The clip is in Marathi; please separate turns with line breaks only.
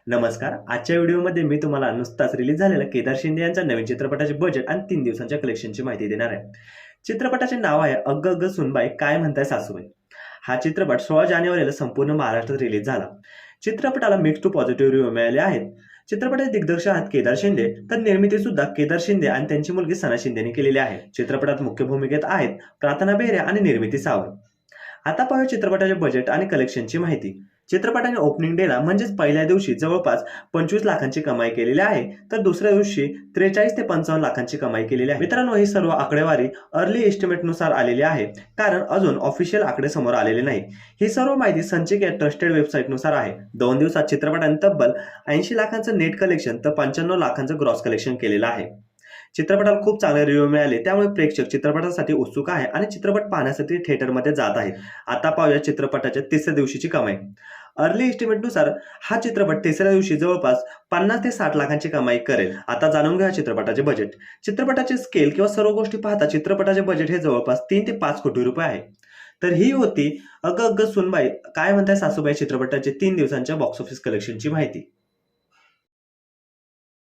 नमस्कार. आजच्या व्हिडिओमध्ये मी तुम्हाला नुकताच रिलीज झालेल्या केदार शिंदे यांच्या नवीन चित्रपटाचे बजेट आणि 3 दिवसांच्या कलेक्शनची माहिती देणार आहे. चित्रपटाचे नाव आहे अग्ग अग्ग सुनबाई काय म्हणताय सासूबाई. हा चित्रपट 16 जानेवारीला संपूर्ण महाराष्ट्रात रिलीज झाला. चित्रपटाला मिक्स टू पॉझिटिव्ह रिव्ह्यू मिळाले आहेत. चित्रपटाचे दिग्दर्शक आहेत केदार शिंदे, तर निर्मिती सुद्धा केदार शिंदे आणि त्यांची मुलगी सना शिंदेने केलेली आहे. चित्रपटात मुख्य भूमिकेत आहेत प्रार्थना बेहरे आणि निर्मिती सावंत. आता पाहूया चित्रपटाचे बजेट आणि कलेक्शनची माहिती. चित्रपटाने ओपनिंग डेला म्हणजेच पहिल्या दिवशी जवळपास 25 लाखांची कमाई केलेली आहे, तर दुसऱ्या दिवशी 43 ते 55 लाखांची कमाई केलेली आहे. मित्रांनो, ही सर्व आकडेवारी अर्ली एस्टिमेटनुसार आलेली आहे, कारण अजून ऑफिशियल आकडे समोर आलेले नाही. ही सर्व माहिती संचिक या ट्रस्टेड वेबसाईटनुसार आहे. 2 दिवसात चित्रपटाने तब्बल 80 लाखांचं नेट कलेक्शन तर 95 लाखांचं ग्रॉस कलेक्शन केलेलं आहे. चित्रपटाला खूप चांगले रिव्ह्यू मिळाले, त्यामुळे प्रेक्षक चित्रपटासाठी उत्सुक आहे आणि चित्रपट पाहण्यासाठी थिएटरमध्ये जात आहेत. आता पाहूया चित्रपटाच्या तिसऱ्या दिवशीची कमाई. अर्ली एस्टिमेटनुसार हा चित्रपट तिसऱ्या दिवशी जवळपास 50 ते 60 लाखांची कमाई करेल. आता जाणून घ्या चित्रपटाचे बजेट. चित्रपटाचे स्केल किंवा सर्व गोष्टी पाहता चित्रपटाचे बजेट हे जवळपास 3 ते 5 कोटी रुपये आहे. तर ही होती अग्ग अग्ग सुनबाई काय म्हणताय सासूबाई चित्रपटाचे 3 दिवसांच्या बॉक्स ऑफिस कलेक्शनची माहिती.